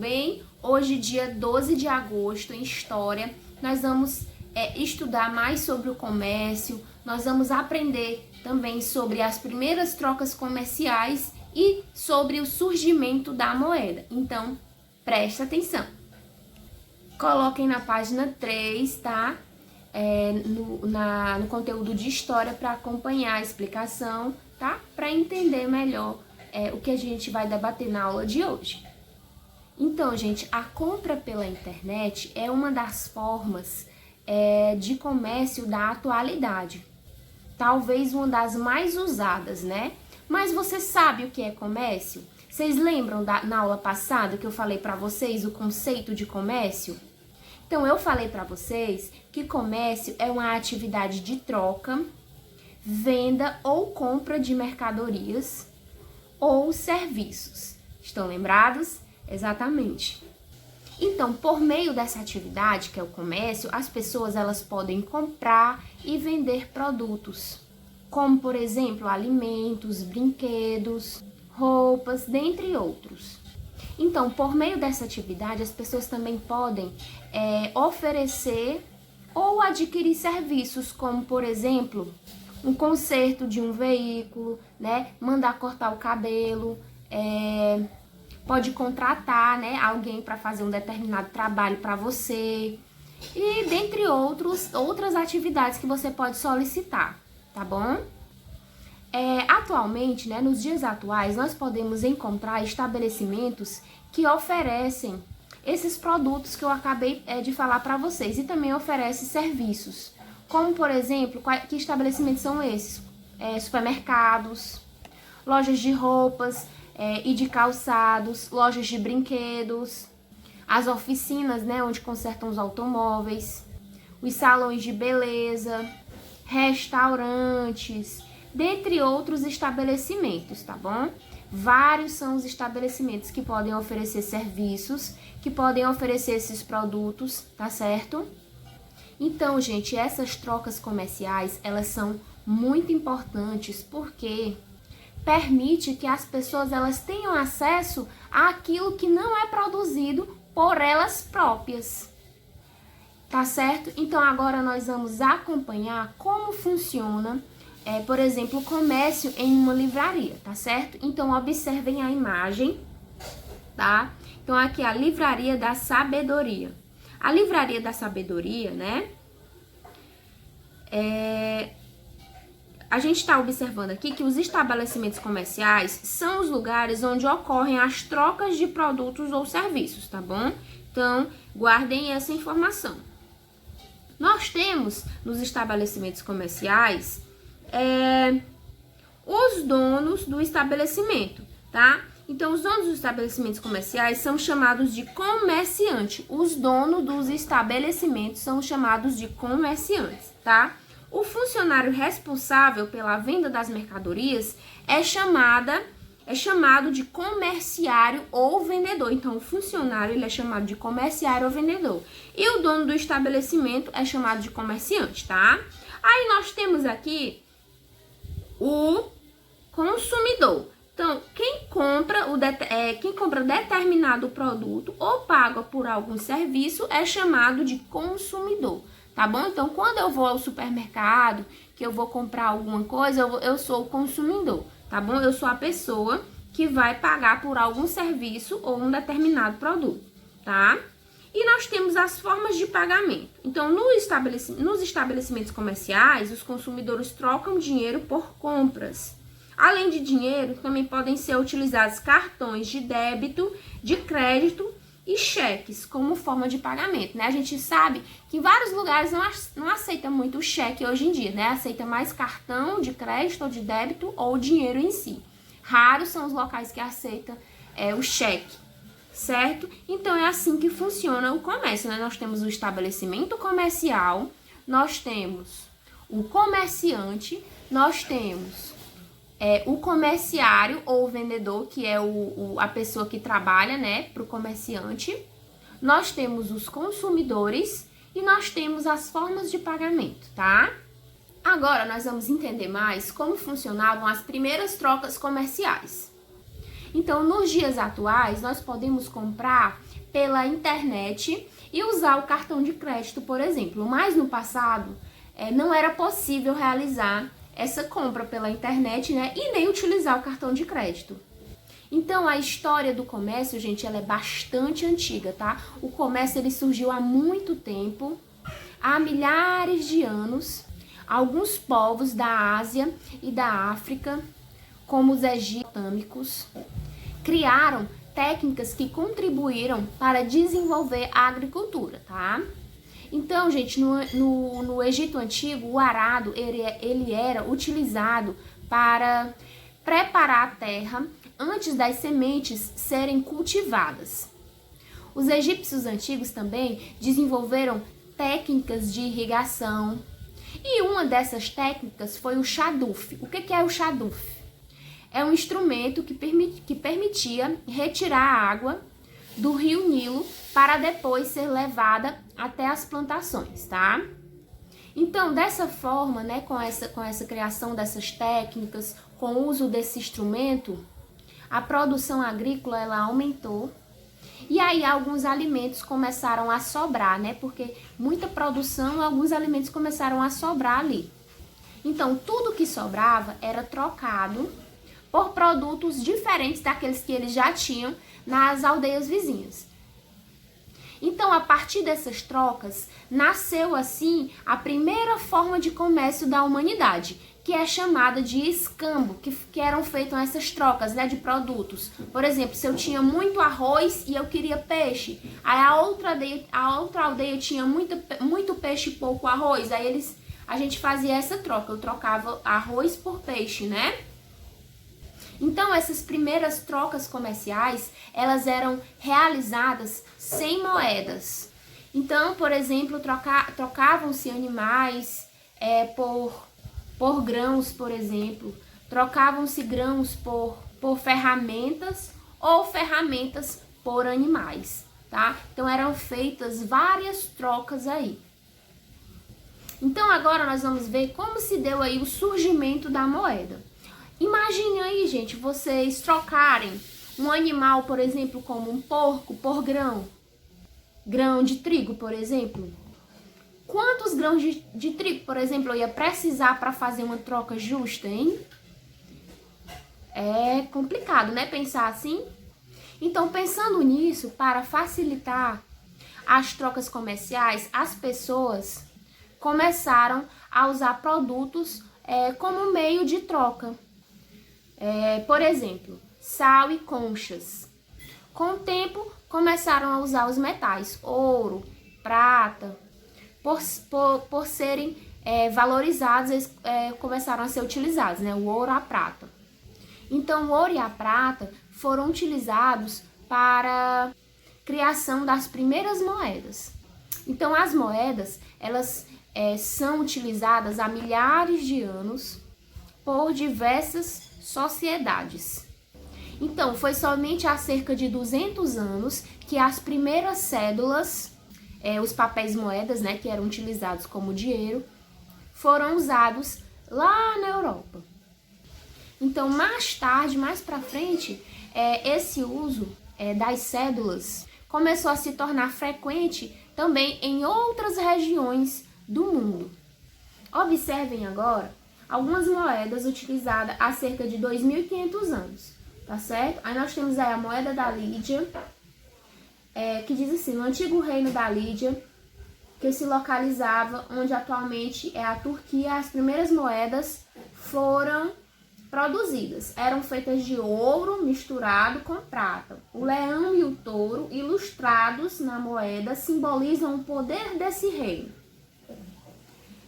bem? Hoje, dia 12 de agosto, em História, nós vamos estudar mais sobre o comércio, nós vamos aprender também sobre as primeiras trocas comerciais e sobre o surgimento da moeda. Então, presta atenção. Coloquem na página 3, tá? No conteúdo de História para acompanhar a explicação, tá? Para entender melhor o que a gente vai debater na aula de hoje. Então, gente, a compra pela internet é uma das formas de comércio da atualidade. Talvez uma das mais usadas, né? Mas você sabe o que é comércio? Vocês lembram na aula passada que eu falei para vocês o conceito de comércio? Então, eu falei para vocês que comércio é uma atividade de troca, venda ou compra de mercadorias ou serviços. Estão lembrados? Exatamente. Então, por meio dessa atividade, que é o comércio, as pessoas elas podem comprar e vender produtos, como, por exemplo, alimentos, brinquedos, roupas, dentre outros. Então, por meio dessa atividade, as pessoas também podem oferecer ou adquirir serviços, como, por exemplo, um conserto de um veículo, né? Mandar cortar o cabelo, pode contratar, né, alguém para fazer um determinado trabalho para você e dentre outras atividades que você pode solicitar, tá bom? Atualmente, né, nos dias atuais, nós podemos encontrar estabelecimentos que oferecem esses produtos que eu acabei de falar para vocês e também oferecem serviços, como, por exemplo, que estabelecimentos são esses? Supermercados, lojas de roupas, e de calçados, lojas de brinquedos, as oficinas, né, onde consertam os automóveis, os salões de beleza, restaurantes, dentre outros estabelecimentos, tá bom? Vários são os estabelecimentos que podem oferecer serviços, que podem oferecer esses produtos, tá certo? Então, gente, essas trocas comerciais, elas são muito importantes porque permite que as pessoas elas tenham acesso àquilo que não é produzido por elas próprias, tá certo? Então agora nós vamos acompanhar como funciona, por exemplo, o comércio em uma livraria, tá certo? Então observem a imagem, tá? Então aqui é a Livraria da Sabedoria. A Livraria da Sabedoria, né? A gente está observando aqui que os estabelecimentos comerciais são os lugares onde ocorrem as trocas de produtos ou serviços, tá bom? Então, guardem essa informação. Nós temos nos estabelecimentos comerciais os donos do estabelecimento, tá? Então, os donos dos estabelecimentos comerciais são chamados de comerciante. Os donos dos estabelecimentos são chamados de comerciantes, tá? O funcionário responsável pela venda das mercadorias é chamado de comerciário ou vendedor. Então, o funcionário ele é chamado de comerciário ou vendedor. E o dono do estabelecimento é chamado de comerciante, tá? Aí nós temos aqui o consumidor. Então, quem compra determinado produto ou paga por algum serviço é chamado de consumidor. Tá bom? Então, quando eu vou ao supermercado, que eu vou comprar alguma coisa, eu sou o consumidor, tá bom? Eu sou a pessoa que vai pagar por algum serviço ou um determinado produto, tá? E nós temos as formas de pagamento. Então, nos estabelecimentos comerciais, os consumidores trocam dinheiro por compras. Além de dinheiro, também podem ser utilizados cartões de débito, de crédito e cheques como forma de pagamento, né? A gente sabe que em vários lugares não aceita muito o cheque hoje em dia, né? Aceita mais cartão de crédito ou de débito ou dinheiro em si. Raros são os locais que aceitam o cheque, certo? Então é assim que funciona o comércio, né? Nós temos o estabelecimento comercial, nós temos o comerciante, nós temos o comerciário ou o vendedor, que é a pessoa que trabalha, né, para o comerciante. Nós temos os consumidores e nós temos as formas de pagamento, tá? Agora nós vamos entender mais como funcionavam as primeiras trocas comerciais. Então, nos dias atuais, nós podemos comprar pela internet e usar o cartão de crédito, por exemplo. Mas no passado não era possível realizar essa compra pela internet, né? E nem utilizar o cartão de crédito. Então, a história do comércio, gente, ela é bastante antiga, tá? O comércio, ele surgiu há muito tempo, há milhares de anos. Alguns povos da Ásia e da África, como os egípcios, criaram técnicas que contribuíram para desenvolver a agricultura, tá? Então, gente, no Egito Antigo, o arado, ele era utilizado para preparar a terra antes das sementes serem cultivadas. Os egípcios antigos também desenvolveram técnicas de irrigação, e uma dessas técnicas foi o chaduf. O que é o chaduf? É um instrumento que permitia retirar a água do rio Nilo para depois ser levada até as plantações, tá? Então, dessa forma, né, com essa criação dessas técnicas, com o uso desse instrumento, a produção agrícola ela aumentou. E aí alguns alimentos começaram a sobrar, né? Porque muita produção, alguns alimentos começaram a sobrar ali. Então, tudo que sobrava era trocado por produtos diferentes daqueles que eles já tinham nas aldeias vizinhas. Então, a partir dessas trocas, nasceu assim a primeira forma de comércio da humanidade, que é chamada de escambo, que eram feitas essas trocas, né, de produtos. Por exemplo, se eu tinha muito arroz e eu queria peixe, aí a outra aldeia tinha muito peixe e pouco arroz, aí a gente fazia essa troca, eu trocava arroz por peixe, né? Então, essas primeiras trocas comerciais, elas eram realizadas sem moedas. Então, por exemplo, trocavam-se animais por grãos, por exemplo. Trocavam-se grãos por ferramentas ou ferramentas por animais, tá? Então, eram feitas várias trocas aí. Então, agora nós vamos ver como se deu aí o surgimento da moeda. Imagine aí, gente, vocês trocarem um animal, por exemplo, como um porco, por grão de trigo, por exemplo. Quantos grãos de trigo, por exemplo, eu ia precisar para fazer uma troca justa, hein? É complicado, né, pensar assim? Então, pensando nisso, para facilitar as trocas comerciais, as pessoas começaram a usar produtos como meio de troca. Por exemplo, sal e conchas. Com o tempo, começaram a usar os metais, ouro, prata, por serem valorizados, eles começaram a ser utilizados, né? O ouro e a prata. Então, o ouro e a prata foram utilizados para a criação das primeiras moedas. Então, as moedas, elas são utilizadas há milhares de anos por diversas sociedades. Então, foi somente há cerca de 200 anos que as primeiras cédulas, os papéis moedas, né, que eram utilizados como dinheiro, foram usados lá na Europa. Então, mais tarde, mais para frente, esse uso das cédulas começou a se tornar frequente também em outras regiões do mundo. Observem agora algumas moedas utilizadas há cerca de 2.500 anos, tá certo? Aí nós temos aí a moeda da Lídia, que diz assim: no antigo reino da Lídia, que se localizava onde atualmente é a Turquia, as primeiras moedas foram produzidas. Eram feitas de ouro misturado com prata. O leão e o touro, ilustrados na moeda, simbolizam o poder desse reino.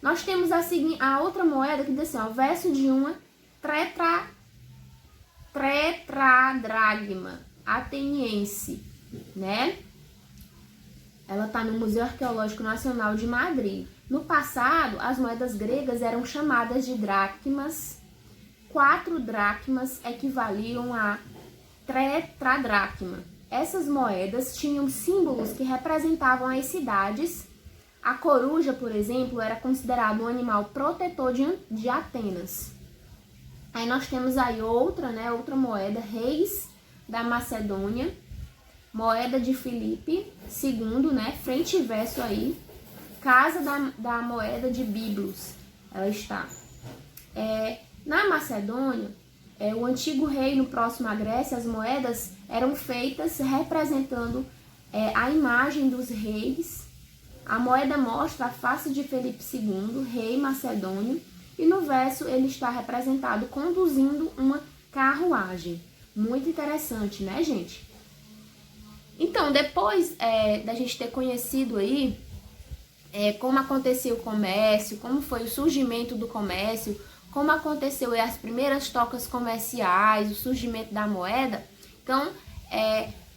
Nós temos a outra moeda que diz assim, o verso de uma tetradragma ateniense, né? Ela está no Museu Arqueológico Nacional de Madrid. No passado, as moedas gregas eram chamadas de dracmas. 4 dracmas equivaliam a tetradracma. Essas moedas tinham símbolos que representavam as cidades. A coruja, por exemplo, era considerado um animal protetor de Atenas. Aí nós temos aí outra moeda, reis da Macedônia, moeda de Filipe II, né? Frente e verso aí. Casa da moeda de Biblos, ela está. Na Macedônia, o antigo reino próximo à Grécia, as moedas eram feitas representando a imagem dos reis. A moeda mostra a face de Filipe II, rei macedônio, e no verso ele está representado conduzindo uma carruagem. Muito interessante, né, gente? Então, depois da gente ter conhecido aí como aconteceu o comércio, como foi o surgimento do comércio, como aconteceu as primeiras trocas comerciais, o surgimento da moeda. Então,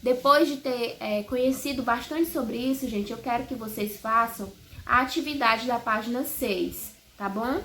depois de ter conhecido bastante sobre isso, gente, eu quero que vocês façam a atividade da página 6, tá bom?